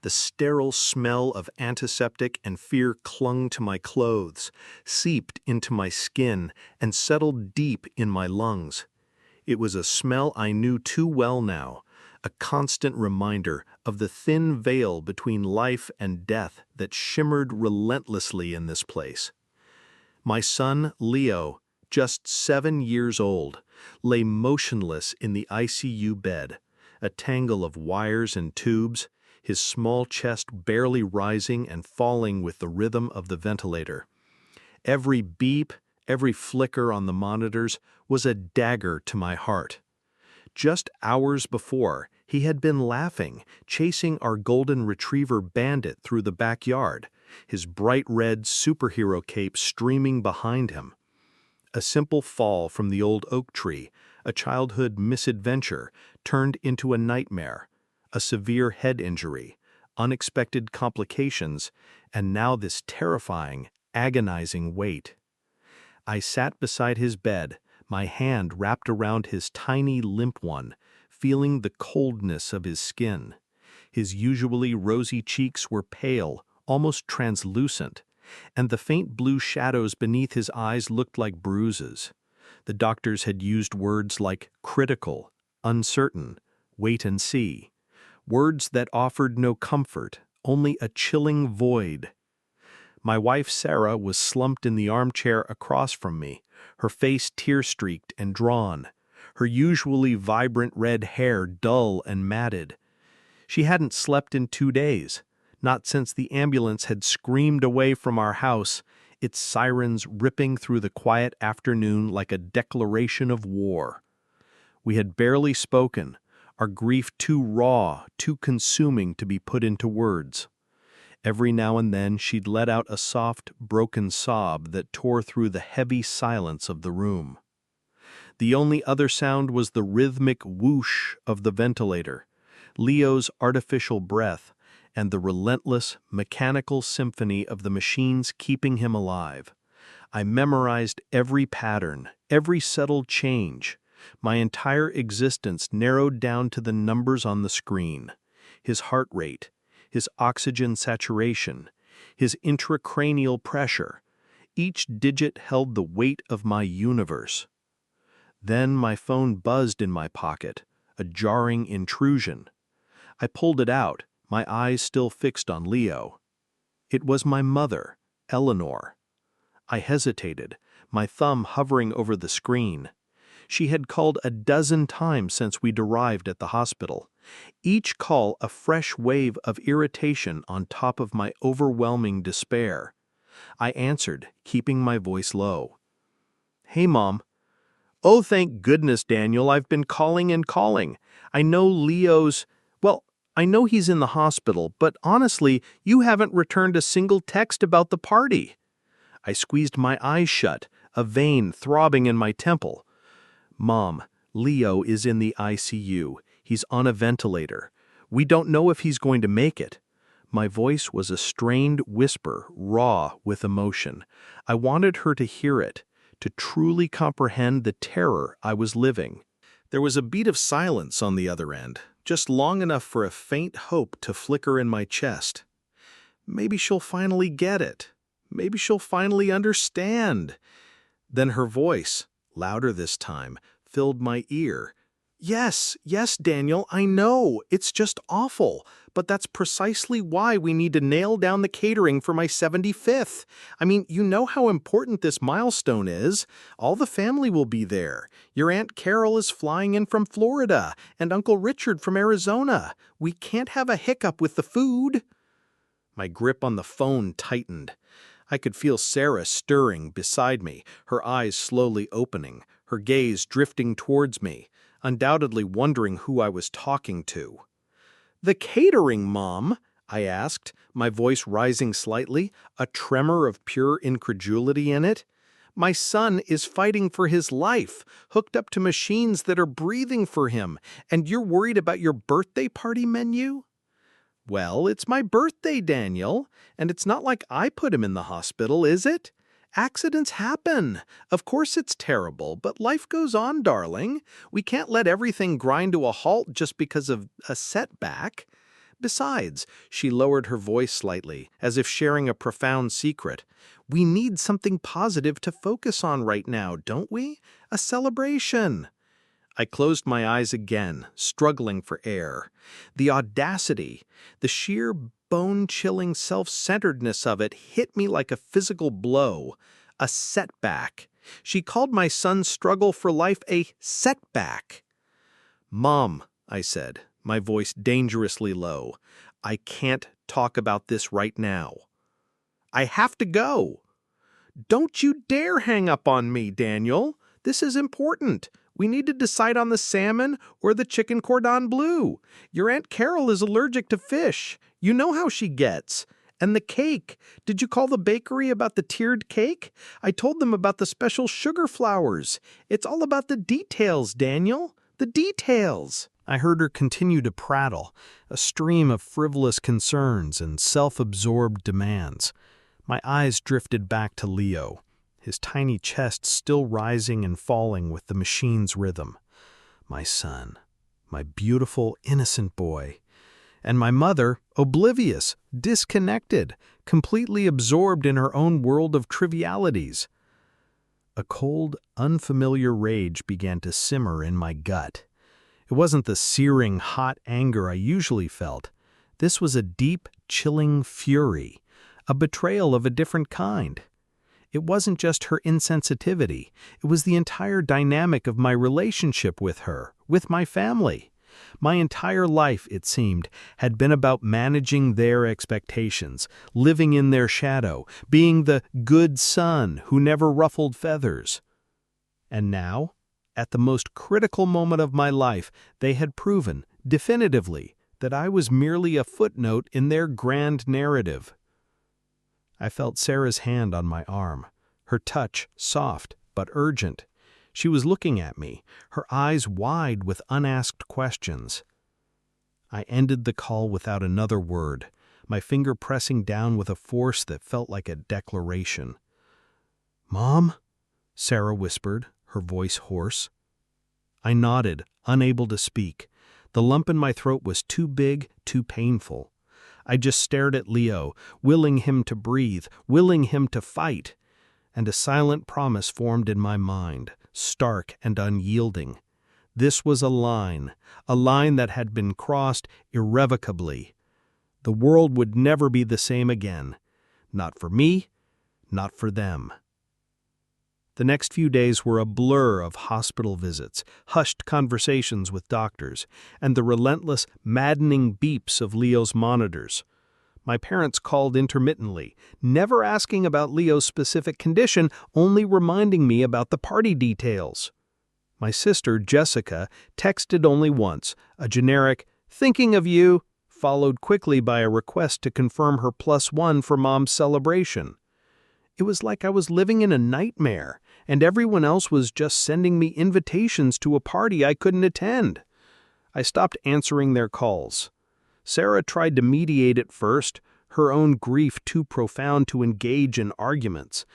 The sterile smell of antiseptic and fear clung to my clothes, seeped into my skin, and settled deep in my lungs. It was a smell I knew too well now, a constant reminder of the thin veil between life and death that shimmered relentlessly in this place. My son, Leo, just 7 years old, lay motionless in the ICU bed, a tangle of wires and tubes, his small chest barely rising and falling with the rhythm of the ventilator. Every beep, every flicker on the monitors was a dagger to my heart. Just hours before, he had been laughing, chasing our golden retriever Bandit through the backyard, his bright red superhero cape streaming behind him. A simple fall from the old oak tree, a childhood misadventure, turned into a nightmare, a severe head injury, unexpected complications, and now this terrifying, agonizing weight. I sat beside his bed, my hand wrapped around his tiny, limp one, feeling the coldness of his skin. His usually rosy cheeks were pale, almost translucent, and the faint blue shadows beneath his eyes looked like bruises. The doctors had used words like critical, uncertain, wait and see, words that offered no comfort, only a chilling void. My wife Sarah was slumped in the armchair across from me, her face tear-streaked and drawn, her usually vibrant red hair dull and matted. She hadn't slept in 2 days, not since the ambulance had screamed away from our house, its sirens ripping through the quiet afternoon like a declaration of war. We had barely spoken, our grief too raw, too consuming to be put into words. Every now and then she'd let out a soft, broken sob that tore through the heavy silence of the room. The only other sound was the rhythmic whoosh of the ventilator, Leo's artificial breath, and the relentless, mechanical symphony of the machines keeping him alive. I memorized every pattern, every subtle change. My entire existence narrowed down to the numbers on the screen. His heart rate, his oxygen saturation, his intracranial pressure. Each digit held the weight of my universe. Then my phone buzzed in my pocket, a jarring intrusion. I pulled it out, my eyes still fixed on Leo. It was my mother, Eleanor. I hesitated, my thumb hovering over the screen. She had called a dozen times since we'd arrived at the hospital, each call a fresh wave of irritation on top of my overwhelming despair. I answered, keeping my voice low. "Hey, Mom." "Oh, thank goodness, Daniel, I've been calling and calling. I know I know he's in the hospital, but honestly, you haven't returned a single text about the party." I squeezed my eyes shut, a vein throbbing in my temple. "Mom, Leo is in the ICU. He's on a ventilator. We don't know if he's going to make it." My voice was a strained whisper, raw with emotion. I wanted her to hear it, to truly comprehend the terror I was living. There was a beat of silence on the other end, just long enough for a faint hope to flicker in my chest. Maybe she'll finally get it. Maybe she'll finally understand. Then her voice, louder this time, filled my ear. Yes, Daniel, I know. It's just awful. But that's precisely why we need to nail down the catering for my 75th. I mean, you know how important this milestone is. All the family will be there. Your Aunt Carol is flying in from Florida, and Uncle Richard from Arizona. We can't have a hiccup with the food." My grip on the phone tightened. I could feel Sarah stirring beside me, her eyes slowly opening, her gaze drifting towards me, undoubtedly wondering who I was talking to. "The catering, Mom?" I asked, my voice rising slightly, a tremor of pure incredulity in it. "My son is fighting for his life, hooked up to machines that are breathing for him, and you're worried about your birthday party menu?" "Well, it's my birthday, Daniel, and it's not like I put him in the hospital, is it? Accidents happen. Of course it's terrible, but life goes on, darling. We can't let everything grind to a halt just because of a setback. Besides, she lowered her voice slightly, as if sharing a profound secret. We need something positive to focus on right now, don't we? A celebration. I closed my eyes again, struggling for air. The audacity, the sheer bone-chilling self-centeredness of it hit me like a physical blow, a setback. She called my son's struggle for life a setback. "Mom," I said, my voice dangerously low, "I can't talk about this right now. I have to go." "Don't you dare hang up on me, Daniel. This is important. We need to decide on the salmon or the chicken cordon bleu. Your Aunt Carol is allergic to fish. You know how she gets. And the cake. Did you call the bakery about the tiered cake? I told them about the special sugar flowers. It's all about the details, Daniel. The details." I heard her continue to prattle, a stream of frivolous concerns and self-absorbed demands. My eyes drifted back to Leo, his tiny chest still rising and falling with the machine's rhythm. My son, my beautiful, innocent boy. And my mother, oblivious, disconnected, completely absorbed in her own world of trivialities. A cold, unfamiliar rage began to simmer in my gut. It wasn't the searing, hot anger I usually felt. This was a deep, chilling fury, a betrayal of a different kind. It wasn't just her insensitivity. It was the entire dynamic of my relationship with her, with my family. My entire life, it seemed, had been about managing their expectations, living in their shadow, being the good son who never ruffled feathers. And now, at the most critical moment of my life, they had proven, definitively, that I was merely a footnote in their grand narrative. I felt Sarah's hand on my arm, her touch soft but urgent. She was looking at me, her eyes wide with unasked questions. I ended the call without another word, my finger pressing down with a force that felt like a declaration. "Mom?" Sarah whispered, her voice hoarse. I nodded, unable to speak. The lump in my throat was too big, too painful. I just stared at Leo, willing him to breathe, willing him to fight. And a silent promise formed in my mind, stark and unyielding. This was a line that had been crossed irrevocably. The world would never be the same again. Not for me, not for them. The next few days were a blur of hospital visits, hushed conversations with doctors, and the relentless, maddening beeps of Leo's monitors. My parents called intermittently, never asking about Leo's specific condition, only reminding me about the party details. My sister, Jessica, texted only once, a generic, "Thinking of you," followed quickly by a request to confirm her +1 for Mom's celebration. It was like I was living in a nightmare, and everyone else was just sending me invitations to a party I couldn't attend. I stopped answering their calls. Sarah tried to mediate at first, her own grief too profound to engage in arguments.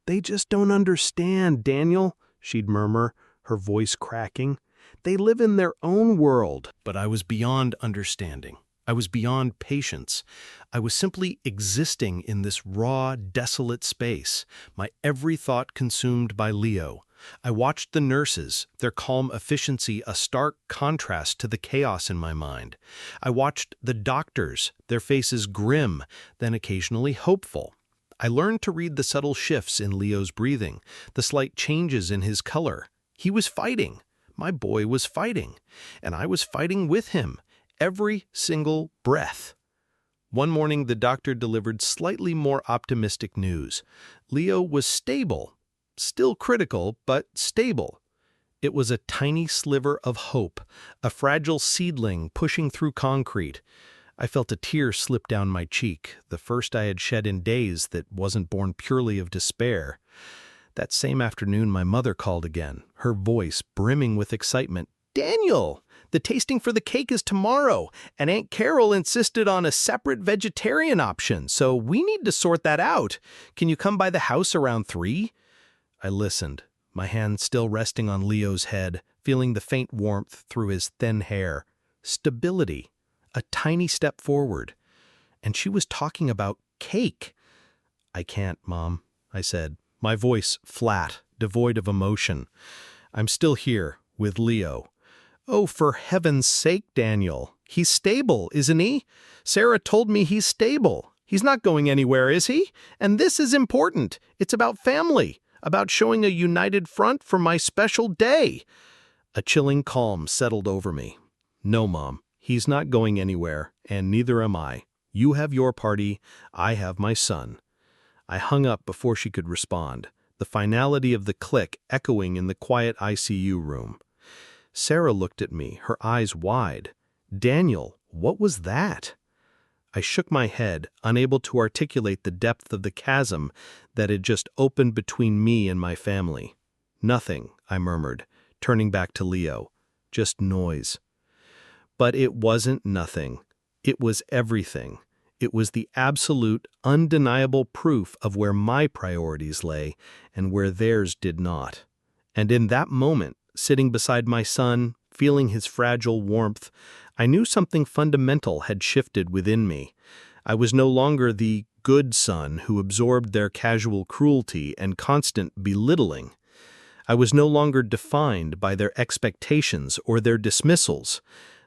"They just don't understand, Daniel," she'd murmur, her voice cracking. "They live in their own world." But I was beyond understanding. I was beyond patience. I was simply existing in this raw, desolate space, my every thought consumed by Leo. I watched the nurses, their calm efficiency a stark contrast to the chaos in my mind. I watched the doctors, their faces grim, then occasionally hopeful. I learned to read the subtle shifts in Leo's breathing, the slight changes in his color. He was fighting. My boy was fighting. And I was fighting with him. Every single breath. One morning, the doctor delivered slightly more optimistic news. Leo was stable, still critical, but stable. It was a tiny sliver of hope, a fragile seedling pushing through concrete. I felt a tear slip down my cheek, the first I had shed in days that wasn't born purely of despair. That same afternoon, my mother called again, her voice brimming with excitement. "Daniel! The tasting for the cake is tomorrow, and Aunt Carol insisted on a separate vegetarian option, so we need to sort that out. Can you come by the house around 3? I listened, my hand still resting on Leo's head, feeling the faint warmth through his thin hair. Stability. a tiny step forward, and she was talking about cake. "I can't, Mom," I said, my voice flat, devoid of emotion. "I'm still here, with Leo." "Oh, for heaven's sake, Daniel. He's stable, isn't he? Sarah told me he's stable. He's not going anywhere, is he? And this is important. It's about family, about showing a united front for my special day." A chilling calm settled over me. "No, Mom, he's not going anywhere, and neither am I. You have your party, I have my son." I hung up before she could respond, the finality of the click echoing in the quiet ICU room. Sarah looked at me, her eyes wide. "Daniel, what was that?" I shook my head, unable to articulate the depth of the chasm that had just opened between me and my family. "Nothing," I murmured, turning back to Leo. "Just noise." But it wasn't nothing. It was everything. It was the absolute, undeniable proof of where my priorities lay and where theirs did not. And in that moment, sitting beside my son, feeling his fragile warmth, I knew something fundamental had shifted within me. I was no longer the good son who absorbed their casual cruelty and constant belittling. I was no longer defined by their expectations or their dismissals.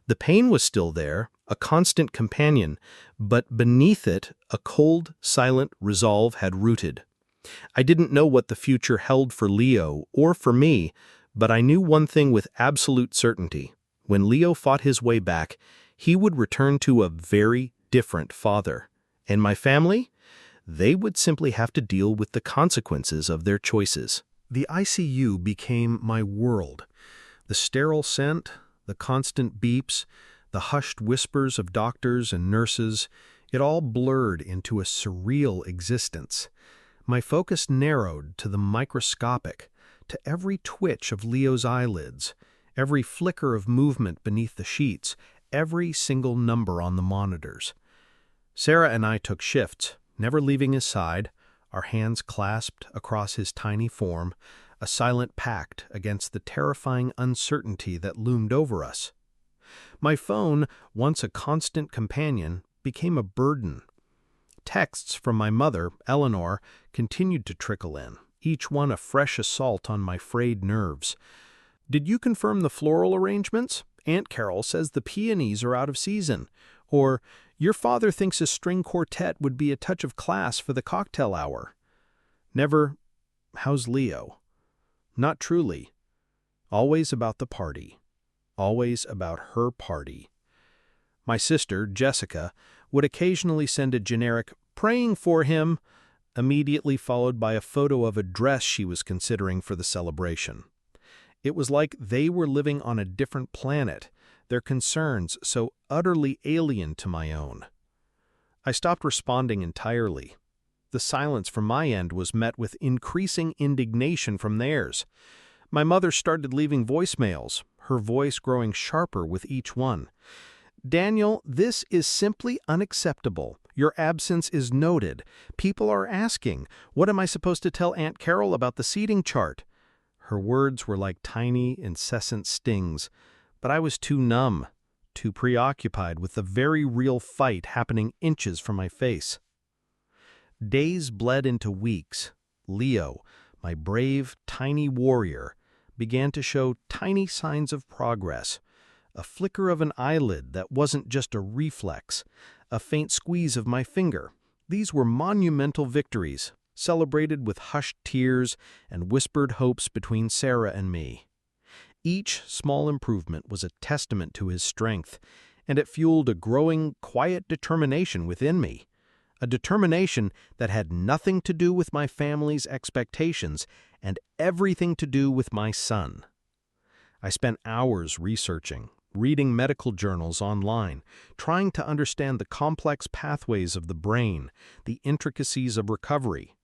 The pain was still there, a constant companion, but beneath it, a cold, silent resolve had rooted. I didn't know what the future held for Leo or for me, but I knew one thing with absolute certainty. When Leo fought his way back, he would return to a very different father. And my family? They would simply have to deal with the consequences of their choices. The ICU became my world. The sterile scent, the constant beeps, the hushed whispers of doctors and nurses, it all blurred into a surreal existence. My focus narrowed to the microscopic, to every twitch of Leo's eyelids, every flicker of movement beneath the sheets, every single number on the monitors. Sarah and I took shifts, never leaving his side, our hands clasped across his tiny form, a silent pact against the terrifying uncertainty that loomed over us. My phone, once a constant companion, became a burden. Texts from my mother, Eleanor, continued to trickle in, each one a fresh assault on my frayed nerves. "Did you confirm the floral arrangements? Aunt Carol says the peonies are out of season." Or, "Your father thinks a string quartet would be a touch of class for the cocktail hour." Never, "How's Leo?" Not truly. Always about the party. Always about her party. My sister, Jessica, would occasionally send a generic "praying for him," immediately followed by a photo of a dress she was considering for the celebration. It was like they were living on a different planet, their concerns so utterly alien to my own. I stopped responding entirely. The silence from my end was met with increasing indignation from theirs. My mother started leaving voicemails, her voice growing sharper with each one. "Daniel, this is simply unacceptable. Your absence is noted. People are asking, what am I supposed to tell Aunt Carol about the seating chart?" Her words were like tiny, incessant stings, but I was too numb, too preoccupied with the very real fight happening inches from my face. Days bled into weeks. Leo, my brave, tiny warrior, began to show tiny signs of progress. A flicker of an eyelid that wasn't just a reflex, a faint squeeze of my finger. These were monumental victories, celebrated with hushed tears and whispered hopes between Sarah and me. Each small improvement was a testament to his strength, and it fueled a growing, quiet determination within me. A determination that had nothing to do with my family's expectations and everything to do with my son. I spent hours researching, reading medical journals online, trying to understand the complex pathways of the brain, the intricacies of recovery.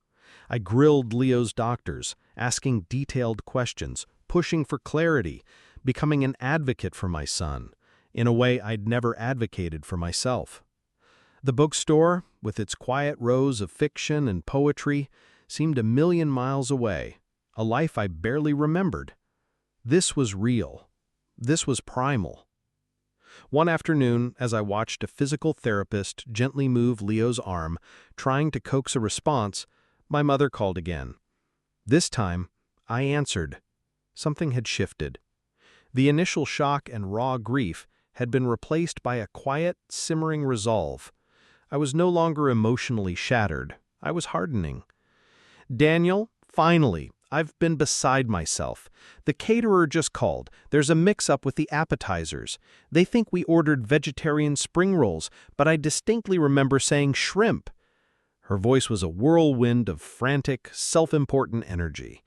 I grilled Leo's doctors, asking detailed questions, pushing for clarity, becoming an advocate for my son, in a way I'd never advocated for myself. The bookstore, with its quiet rows of fiction and poetry, seemed a million miles away, a life I barely remembered. This was real. This was primal. One afternoon, as I watched a physical therapist gently move Leo's arm, trying to coax a response, my mother called again. This time, I answered. Something had shifted. The initial shock and raw grief had been replaced by a quiet, simmering resolve. I was no longer emotionally shattered. I was hardening. "Daniel, finally, I've been beside myself. The caterer just called. There's a mix-up with the appetizers. They think we ordered vegetarian spring rolls, but I distinctly remember saying shrimp." Her voice was a whirlwind of frantic, self-important energy.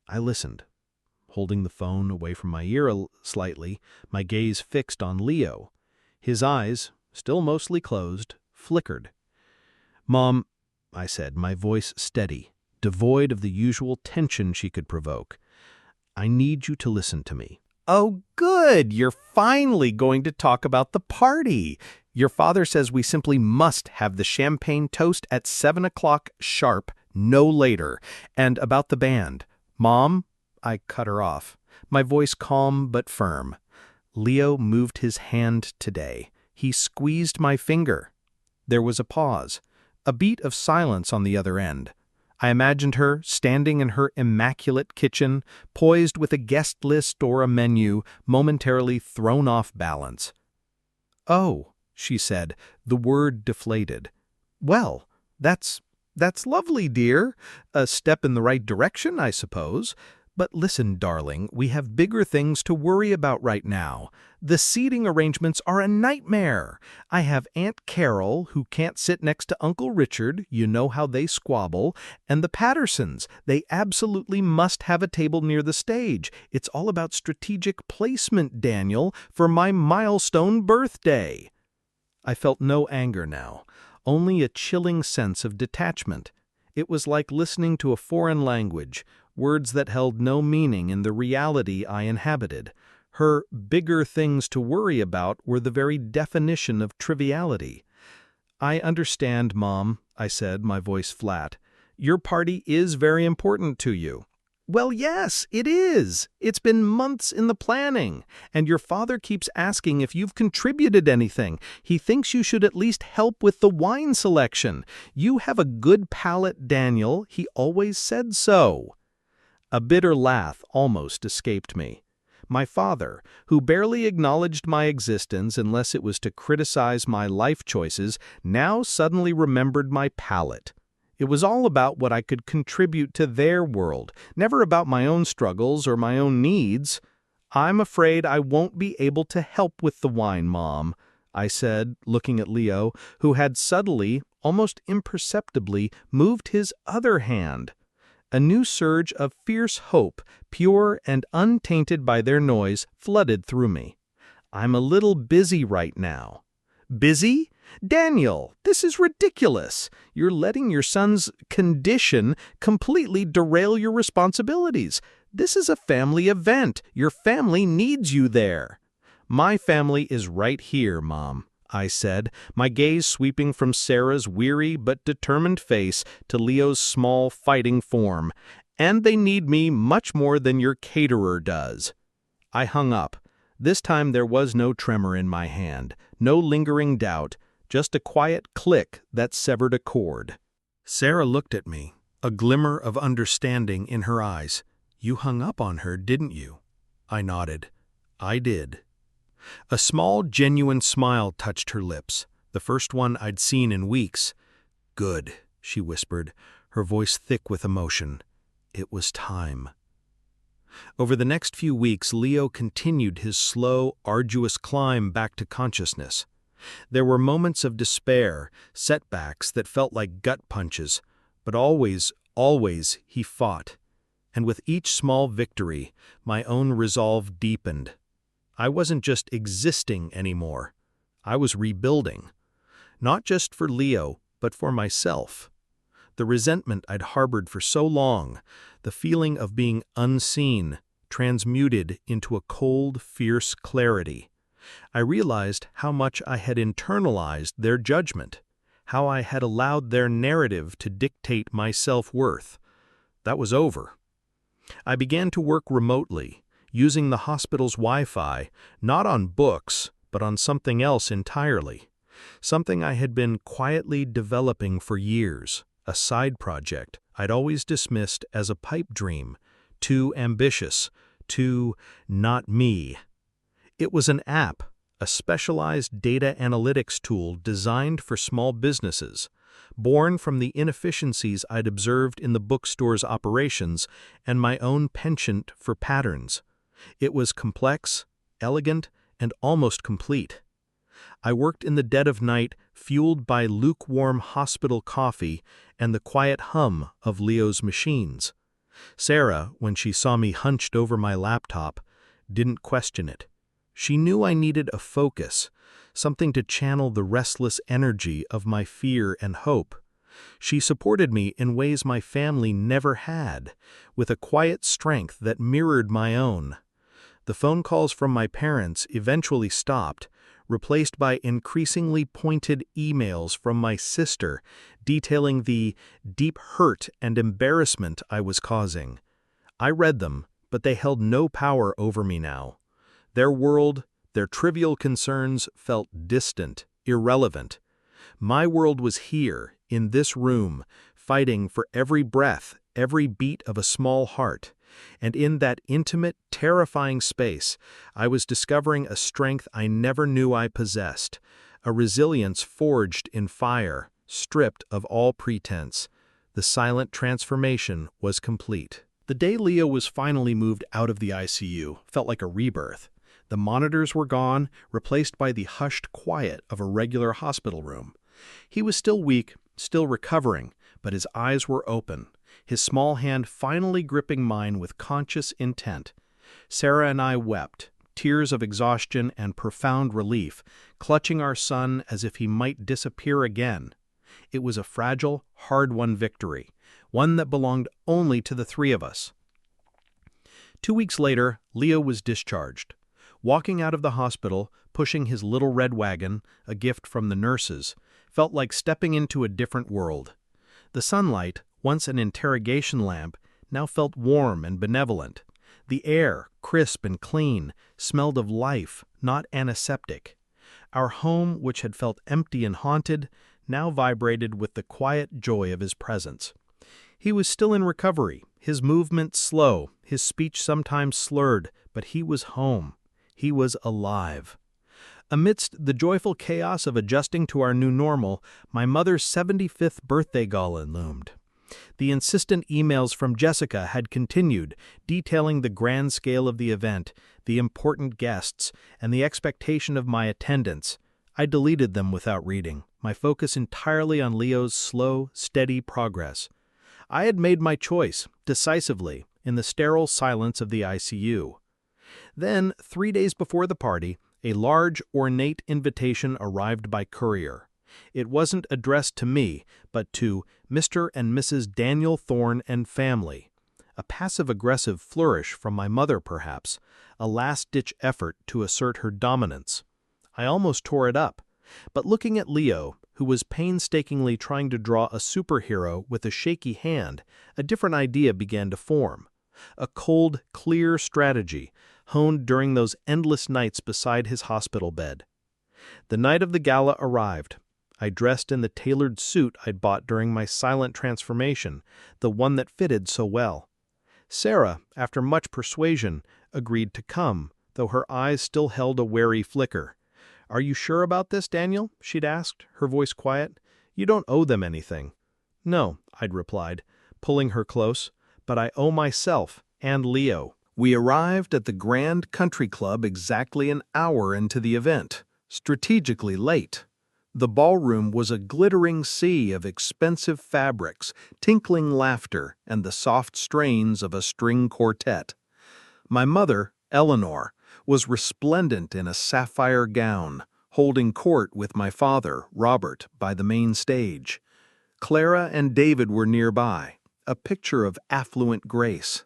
I listened, holding the phone away from my ear slightly, my gaze fixed on Leo. His eyes, still mostly closed, flickered. "Mom," I said, my voice steady, devoid of the usual tension she could provoke, "I need you to listen to me." "Oh, good! You're finally going to talk about the party. Your father says we simply must have the champagne toast at 7 o'clock sharp, no later. And about the band." "Mom," I cut her off, my voice calm but firm. Leo moved his hand today. He squeezed my finger. There was a pause, a beat of silence on the other end. I imagined her standing in her immaculate kitchen, poised with a guest list or a menu, momentarily thrown off balance. "Oh," she said, the word deflated. "Well, that's lovely, dear. A step in the right direction, I suppose. But listen, darling, we have bigger things to worry about right now. The seating arrangements are a nightmare. I have Aunt Carol, who can't sit next to Uncle Richard, you know how they squabble, and the Pattersons. They absolutely must have a table near the stage. It's all about strategic placement, Daniel, for my milestone birthday." I felt no anger now, only a chilling sense of detachment. It was like listening to a foreign language, words that held no meaning in the reality I inhabited. Her bigger things to worry about were the very definition of triviality. "I understand, Mom," I said, my voice flat. "Your party is very important to you." "Well, yes, it is. It's been months in the planning, and your father keeps asking if you've contributed anything. He thinks you should at least help with the wine selection. You have a good palate, Daniel. He always said so." A bitter laugh almost escaped me. My father, who barely acknowledged my existence unless it was to criticize my life choices, now suddenly remembered my palate. It was all about what I could contribute to their world, never about my own struggles or my own needs. "I'm afraid I won't be able to help with the wine, Mom," I said, looking at Leo, who had subtly, almost imperceptibly, moved his other hand. A new surge of fierce hope, pure and untainted by their noise, flooded through me. "I'm a little busy right now." "Busy? Daniel, this is ridiculous. You're letting your son's condition completely derail your responsibilities. This is a family event. Your family needs you there." "My family is right here, Mom," I said, my gaze sweeping from Sarah's weary but determined face to Leo's small fighting form. "And they need me much more than your caterer does." I hung up. This time there was no tremor in my hand, no lingering doubt, just a quiet click that severed a cord. Sarah looked at me, a glimmer of understanding in her eyes. "You hung up on her, didn't you?" I nodded. "I did." A small, genuine smile touched her lips, the first one I'd seen in weeks. "Good," she whispered, her voice thick with emotion. "It was time." Over the next few weeks, Leo continued his slow, arduous climb back to consciousness. There were moments of despair, setbacks that felt like gut punches, but always he fought. And with each small victory, my own resolve deepened. I wasn't just existing anymore. I was rebuilding. Not just for Leo, but for myself. The resentment I'd harbored for so long, the feeling of being unseen, transmuted into a cold, fierce clarity. I realized how much I had internalized their judgment, how I had allowed their narrative to dictate my self-worth. That was over. I began to work remotely, using the hospital's Wi-Fi, not on books, but on something else entirely. Something I had been quietly developing for years, a side project I'd always dismissed as a pipe dream, too ambitious, too not me. It was an app, a specialized data analytics tool designed for small businesses, born from the inefficiencies I'd observed in the bookstore's operations and my own penchant for patterns. It was complex, elegant, and almost complete. I worked in the dead of night, fueled by lukewarm hospital coffee and the quiet hum of Leo's machines. Sarah, when she saw me hunched over my laptop, didn't question it. She knew I needed a focus, something to channel the restless energy of my fear and hope. She supported me in ways my family never had, with a quiet strength that mirrored my own. The phone calls from my parents eventually stopped, replaced by increasingly pointed emails from my sister detailing the deep hurt and embarrassment I was causing. I read them, but they held no power over me now. Their world, their trivial concerns felt distant, irrelevant. My world was here, in this room, fighting for every breath, every beat of a small heart. And in that intimate, terrifying space, I was discovering a strength I never knew I possessed, a resilience forged in fire, stripped of all pretense. The silent transformation was complete. The day Leo was finally moved out of the ICU felt like a rebirth. The monitors were gone, replaced by the hushed quiet of a regular hospital room. He was still weak, still recovering, but his eyes were open, his small hand finally gripping mine with conscious intent. Sarah and I wept, tears of exhaustion and profound relief, clutching our son as if he might disappear again. It was a fragile, hard-won victory, one that belonged only to the three of us. 2 weeks later, Leo was discharged. Walking out of the hospital, pushing his little red wagon, a gift from the nurses, felt like stepping into a different world. The sunlight, once an interrogation lamp, now felt warm and benevolent. The air, crisp and clean, smelled of life, not antiseptic. Our home, which had felt empty and haunted, now vibrated with the quiet joy of his presence. He was still in recovery, his movements slow, his speech sometimes slurred, but he was home. He was alive. Amidst the joyful chaos of adjusting to our new normal, my mother's 75th birthday gala loomed. The insistent emails from Jessica had continued, detailing the grand scale of the event, the important guests, and the expectation of my attendance. I deleted them without reading, my focus entirely on Leo's slow, steady progress. I had made my choice, decisively, in the sterile silence of the ICU. Then, 3 days before the party, a large, ornate invitation arrived by courier. It wasn't addressed to me, but to Mr. and Mrs. Daniel Thorne and family. A passive-aggressive flourish from my mother, perhaps, a last-ditch effort to assert her dominance. I almost tore it up, but looking at Leo, who was painstakingly trying to draw a superhero with a shaky hand, a different idea began to form. A cold, clear strategy, honed during those endless nights beside his hospital bed. The night of the gala arrived. I dressed in the tailored suit I'd bought during my silent transformation, the one that fitted so well. Sarah, after much persuasion, agreed to come, though her eyes still held a wary flicker. "Are you sure about this, Daniel?" she'd asked, her voice quiet. "You don't owe them anything." "No," I'd replied, pulling her close, "but I owe myself and Leo." We arrived at the Grand Country Club exactly an hour into the event, strategically late. The ballroom was a glittering sea of expensive fabrics, tinkling laughter, and the soft strains of a string quartet. My mother, Eleanor, was resplendent in a sapphire gown, holding court with my father, Robert, by the main stage. Clara and David were nearby, a picture of affluent grace.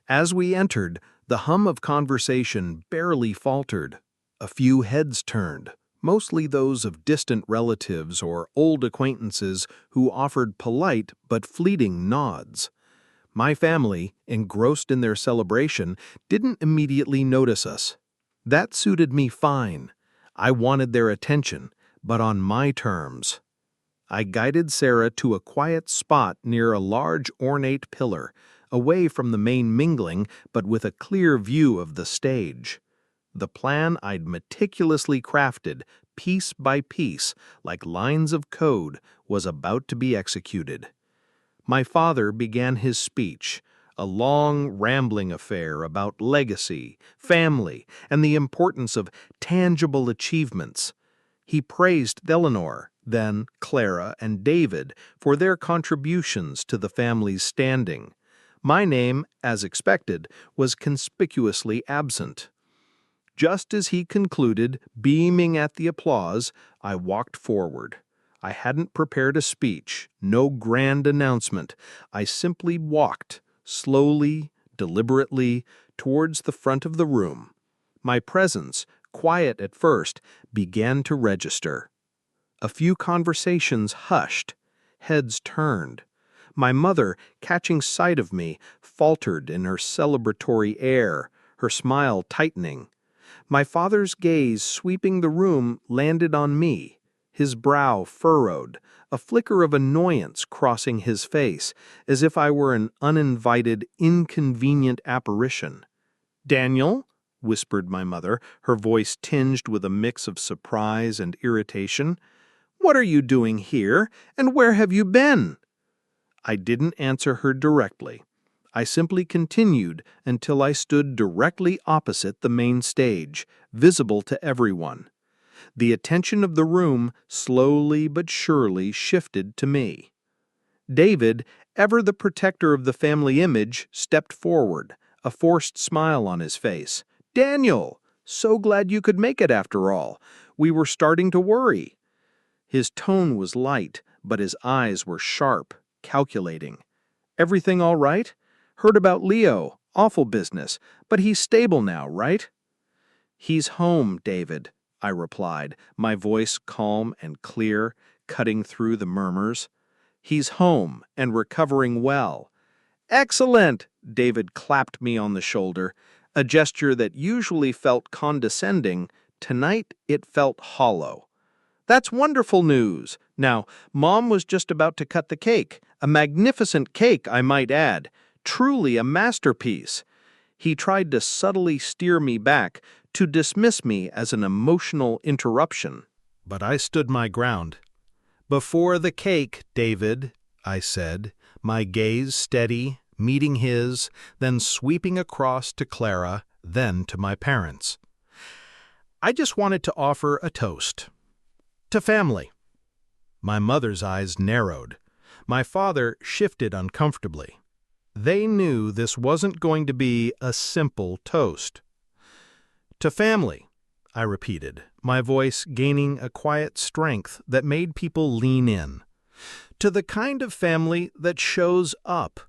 As we entered, the hum of conversation barely faltered. A few heads turned, mostly those of distant relatives or old acquaintances who offered polite but fleeting nods. My family, engrossed in their celebration, didn't immediately notice us. That suited me fine. I wanted their attention, but on my terms. I guided Sarah to a quiet spot near a large ornate pillar, away from the main mingling but with a clear view of the stage. The plan I'd meticulously crafted, piece by piece, like lines of code, was about to be executed. My father began his speech, a long, rambling affair about legacy, family, and the importance of tangible achievements. He praised Eleanor, then Clara and David for their contributions to the family's standing. My name, as expected, was conspicuously absent. Just as he concluded, beaming at the applause, I walked forward. I hadn't prepared a speech, no grand announcement. I simply walked, slowly, deliberately, towards the front of the room. My presence, quiet at first, began to register. A few conversations hushed, heads turned. My mother, catching sight of me, faltered in her celebratory air, her smile tightening. My father's gaze, sweeping the room, landed on me, his brow furrowed, a flicker of annoyance crossing his face, as if I were an uninvited, inconvenient apparition. "Daniel?" whispered my mother, her voice tinged with a mix of surprise and irritation. "What are you doing here, and where have you been?" I didn't answer her directly. I simply continued until I stood directly opposite the main stage, visible to everyone. The attention of the room slowly but surely shifted to me. David, ever the protector of the family image, stepped forward, a forced smile on his face. "Daniel, so glad you could make it after all. We were starting to worry." His tone was light, but his eyes were sharp, calculating. "Everything all right? Heard about Leo. Awful business. But he's stable now, right?" "He's home, David," I replied, my voice calm and clear, cutting through the murmurs. "He's home and recovering well." "Excellent!" David clapped me on the shoulder, a gesture that usually felt condescending. Tonight it felt hollow. "That's wonderful news. Now, Mom was just about to cut the cake. A magnificent cake, I might add. Truly a masterpiece." He tried to subtly steer me back, to dismiss me as an emotional interruption. But I stood my ground. "Before the cake, David," I said, my gaze steady, meeting his, then sweeping across to Clara, then to my parents. "I just wanted to offer a toast. To family." My mother's eyes narrowed. My father shifted uncomfortably. They knew this wasn't going to be a simple toast. "To family," I repeated, my voice gaining a quiet strength that made people lean in. "To the kind of family that shows up,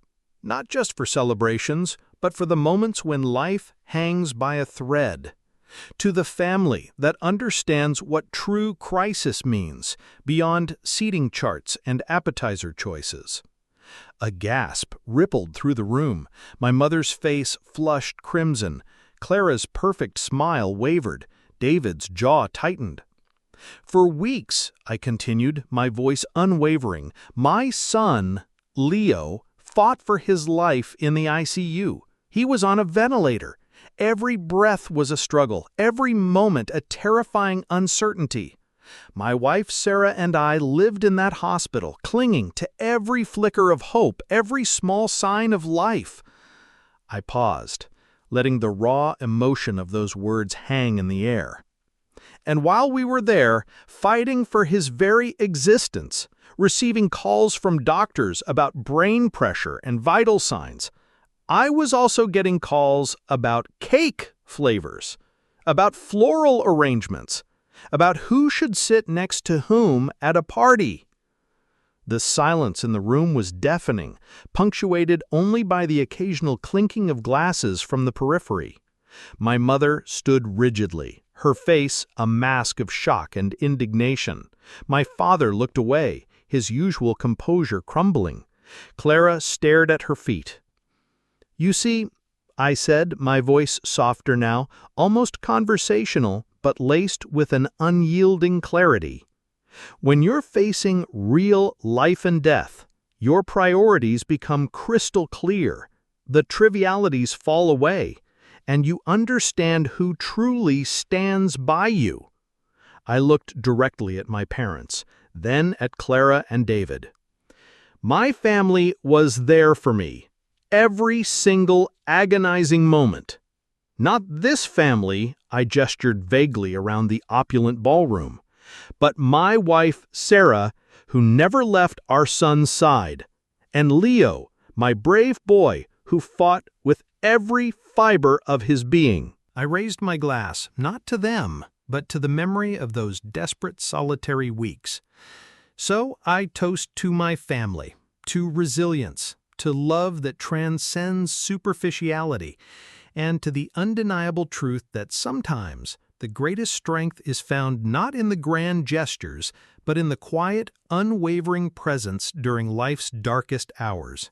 not just for celebrations, but for the moments when life hangs by a thread. To the family that understands what true crisis means, beyond seating charts and appetizer choices." A gasp rippled through the room. My mother's face flushed crimson. Clara's perfect smile wavered. David's jaw tightened. "For weeks," I continued, my voice unwavering, "my son, Leo, fought for his life in the ICU. He was on a ventilator. Every breath was a struggle, every moment a terrifying uncertainty. My wife Sarah and I lived in that hospital, clinging to every flicker of hope, every small sign of life." I paused, letting the raw emotion of those words hang in the air. "And while we were there, fighting for his very existence, receiving calls from doctors about brain pressure and vital signs, I was also getting calls about cake flavors, about floral arrangements, about who should sit next to whom at a party." The silence in the room was deafening, punctuated only by the occasional clinking of glasses from the periphery. My mother stood rigidly, her face a mask of shock and indignation. My father looked away, his usual composure crumbling. Clara stared at her feet. "You see," I said, my voice softer now, almost conversational, but laced with an unyielding clarity. When you're facing real life and death, your priorities become crystal clear, the trivialities fall away, and you understand who truly stands by you. I looked directly at my parents, then at Clara and David. My family was there for me, every single agonizing moment. Not this family, I gestured vaguely around the opulent ballroom, but my wife, Sarah, who never left our son's side, and Leo, my brave boy, who fought with every fiber of his being. I raised my glass, not to them, but to the memory of those desperate solitary weeks. So I toast to my family, to resilience, to love that transcends superficiality, and to the undeniable truth that sometimes the greatest strength is found not in the grand gestures, but in the quiet, unwavering presence during life's darkest hours.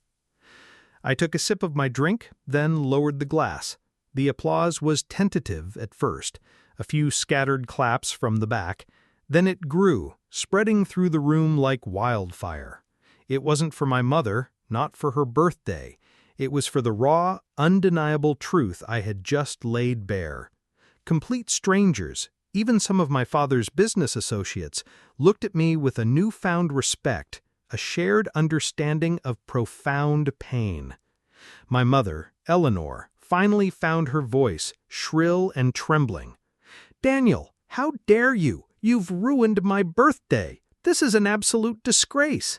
I took a sip of my drink, then lowered the glass. The applause was tentative at first, a few scattered claps from the back. Then it grew, spreading through the room like wildfire. It wasn't for my mother, not for her birthday. It was for the raw, undeniable truth I had just laid bare. Complete strangers, even some of my father's business associates, looked at me with a newfound respect, a shared understanding of profound pain. My mother, Eleanor, finally found her voice, shrill and trembling. "Daniel, how dare you? You've ruined my birthday. This is an absolute disgrace."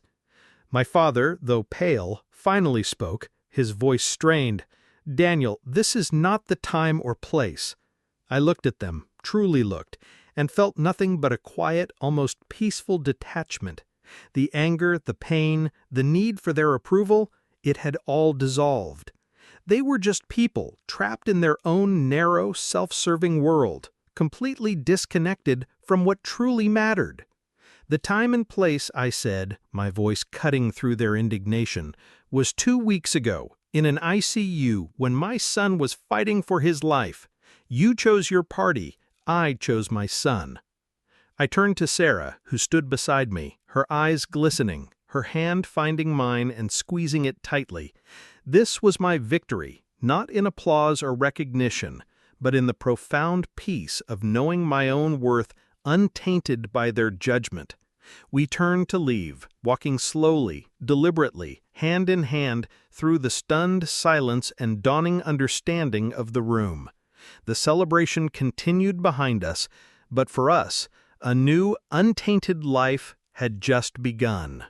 My father, though pale, finally spoke, his voice strained. "Daniel, this is not the time or place." I looked at them, truly looked, and felt nothing but a quiet, almost peaceful detachment. The anger, the pain, the need for their approval, it had all dissolved. They were just people, trapped in their own narrow, self-serving world, completely disconnected from what truly mattered. The time and place, I said, my voice cutting through their indignation, was 2 weeks ago, in an ICU, when my son was fighting for his life. You chose your party, I chose my son. I turned to Sarah, who stood beside me, her eyes glistening, her hand finding mine and squeezing it tightly. This was my victory, not in applause or recognition, but in the profound peace of knowing my own worth untainted by their judgment. We turned to leave, walking slowly, deliberately, hand in hand, through the stunned silence and dawning understanding of the room. The celebration continued behind us, but for us, a new, untainted life had just begun.